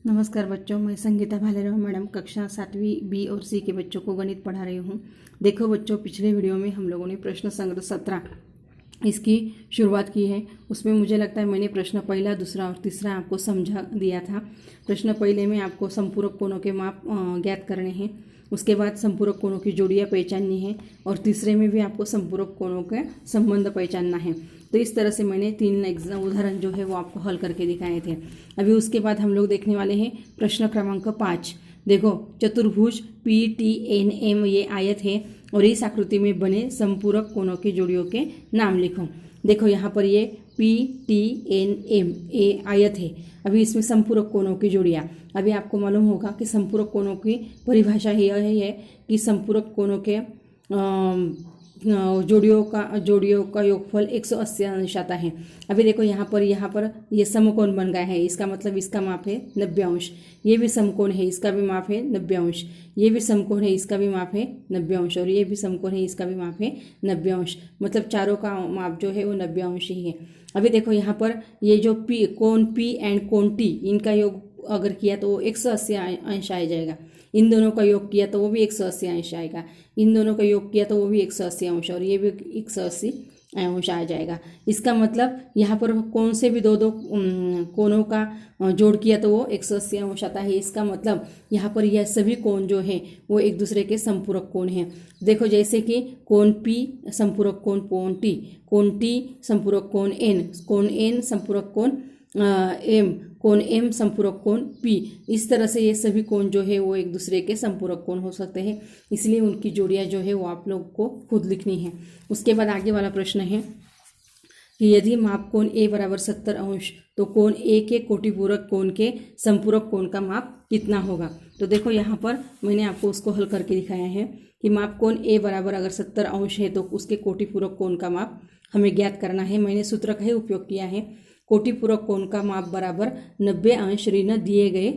नमस्कार बच्चों, मैं संगीता भालेराव मैडम कक्षा 7वीं बी और सी के बच्चों को गणित पढ़ा रही हूँ। देखो बच्चों, पिछले वीडियो में हम लोगों ने प्रश्न संग्रह 17 इसकी शुरुआत की है। उसमें मुझे लगता है मैंने प्रश्न पहला, दूसरा और तीसरा आपको समझा दिया था। प्रश्न पहले में आपको संपूरक कोणों के माप ज्ञात करने हैं, उसके बाद संपूरक कोणों की जोड़ियाँ पहचाननी है और तीसरे में भी आपको संपूरक कोणों का संबंध पहचानना है। तो इस तरह से मैंने 3 उदाहरण जो है वो आपको हल करके दिखाए थे। अभी उसके बाद हम लोग देखने वाले हैं प्रश्न क्रमांक 5। देखो, चतुर्भुज PTNM ये आयत है और इस आकृति में बने संपूरक कोणों की जोड़ियों के नाम लिखो। देखो यहाँ पर ये PTNM ये आयत है। अभी इसमें संपूरक कोणों की जोड़ियाँ, अभी आपको मालूम होगा कि संपूरक कोणों की परिभाषा यह है कि संपूरक कोणों के जोड़ियों का योगफल 180 अंश आता है। अभी देखो यहाँ पर ये समकोण बन गया है, इसका मतलब इसका माप है 90 अंश। ये भी समकोण है, इसका भी माप है 90 अंश। ये भी समकोण है, इसका भी माप है 90 अंश और ये भी समकोण है, इसका भी माप है 90 अंश। मतलब चारों का माप जो है वो 90 अंश ही है। अभी देखो यहाँ पर ये जो कोण P एंड कोण T, इनका योग अगर किया तो वो 180 अंश आ जाएगा। इन दोनों का योग किया तो वो भी 180 अंश आएगा। इन दोनों का योग किया तो वो भी 180 अंश और ये भी 180 अंश आ जाएगा। इसका मतलब यहाँ पर कौन से भी दो कोणों का जोड़ किया तो वो 180 अंश आता है। इसका मतलब यहाँ पर यह सभी कोण जो है वो एक दूसरे के संपूरक कोण हैं। देखो, जैसे कि कोण P संपूरक कोण कोण T संपूरक कोण N संपूरक कोण M कोण M संपूरक कोण P। इस तरह से ये सभी कोण जो है वो एक दूसरे के संपूरक कोण हो सकते हैं, इसलिए उनकी जोड़ियाँ जो है वो आप लोग को खुद लिखनी है। उसके बाद आगे वाला प्रश्न है कि यदि माप कोण A बराबर 70 अंश तो कोण A के कोटिपूरक कोण के संपूरक कोण का माप कितना होगा। तो देखो यहाँ पर मैंने आपको उसको हल करके दिखाया है कि माप कोण A बराबर अगर 70 अंश है तो उसके कोटिपूरक कोण का माप हमें ज्ञात करना है। मैंने सूत्र का ही उपयोग किया है। कोटिपूरक कोण का माप बराबर 90 अंश ऋण दिए गए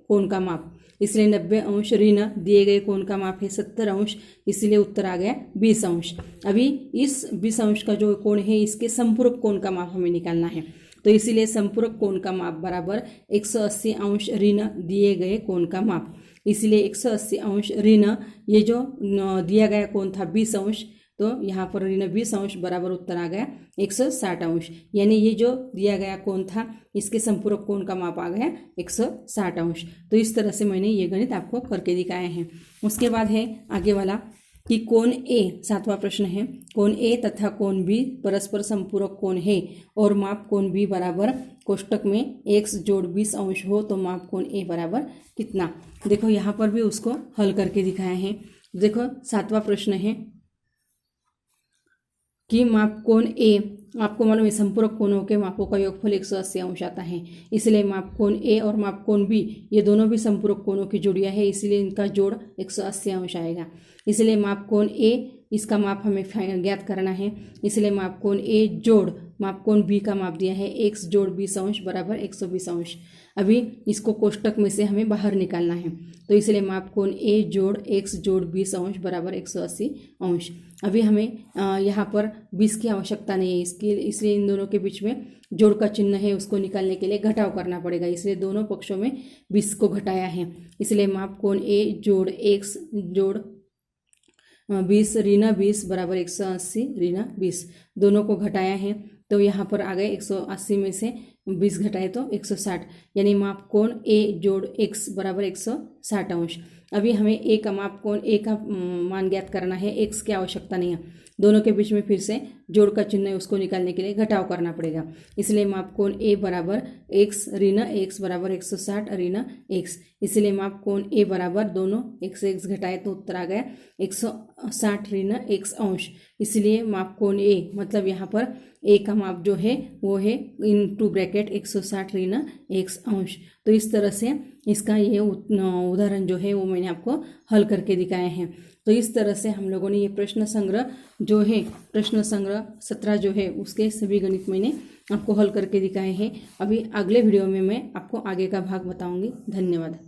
कोण का माप, इसलिए 90 अंश ऋण दिए गए कोण का माप है 70 अंश, इसलिए उत्तर आ गया 20 अंश। अभी इस 20 अंश का जो कोण है इसके संपूरक कोण का माप हमें निकालना है। तो इसीलिए संपूरक कोण का माप बराबर 180 अंश ऋण दिए गए कोण का माप, इसलिए 180 अंश ऋण ये जो दिया गया कोण था 20 अंश, तो यहाँ पर ऋण 20 अंश बराबर उत्तर आ गया 160 अंश। यानी ये जो दिया गया कोण था इसके संपूरक कोण का माप आ गया 160 अंश। तो इस तरह से मैंने ये गणित आपको करके दिखाए हैं। उसके बाद है आगे वाला कि कोण A, 7वां प्रश्न है, कोण A तथा कोण B परस्पर संपूरक कोण है और माप कोण B बराबर कोष्टक में x जोड़ 20 अंश हो तो माप कोण A बराबर कितना। देखो यहाँ पर भी उसको हल करके दिखाए हैं। देखो 7वां प्रश्न है कि माप कोण A, आपको मालूम है संपूरक कोणों के मापों का योगफल 180 अंश आता है, इसलिए माप कोण A और माप कोण B ये दोनों भी संपूरक कोणों की जोड़ियां है, इसलिए इनका जोड़ 180 अंश आएगा। इसलिए माप कोण A, इसका माप हमें ज्ञात करना है, इसलिए माप कोण A जोड़ माप कोण B का माप दिया है x जोड़ 20 अंश बराबर 120 अंश। अभी इसको कोष्टक में से हमें बाहर निकालना है, तो इसलिए माप कोण A जोड़ x जोड़ 20 अंश बराबर 180 अंश। अभी हमें यहाँ पर 20 की आवश्यकता नहीं है इसलिए इन दोनों के बीच में जोड़ का चिन्ह है, उसको निकालने के लिए घटाव करना पड़ेगा, इसलिए दोनों पक्षों में 20 को घटाया है। इसलिए माप कोण A जोड़ x जोड़ 20 ऋण 20 बराबर 180 ऋण 20, दोनों को घटाया है तो यहाँ पर आ गए 180 में से 20 घटाए तो 160, यानी माप कोण A जोड़ x बराबर 160 अंश। अभी हमें A का माप कोण A का मान ज्ञात करना है, x की आवश्यकता नहीं है, दोनों के बीच में फिर से जोड़ का चिन्ह है, उसको निकालने के लिए घटाव करना पड़ेगा। इसलिए माप कोण A बराबर x ऋण x बराबर 160 ऋण x, इसलिए माप कोण A बराबर दोनों x x घटाए तो उत्तर आ गया 160 ऋण x अंश। इसलिए माप कोण A मतलब यहाँ पर A का माप जो है वो है इनटू ब्रैकेट 160 ऋण x अंश। तो इस तरह से इसका ये उदाहरण जो है वो मैंने आपको हल करके दिखाए हैं। तो इस तरह से हम लोगों ने ये प्रश्न संग्रह जो है प्रश्न संग्रह 17 जो है उसके सभी गणित मैंने आपको हल करके दिखाए हैं। अभी अगले वीडियो में मैं आपको आगे का भाग बताऊंगी। धन्यवाद।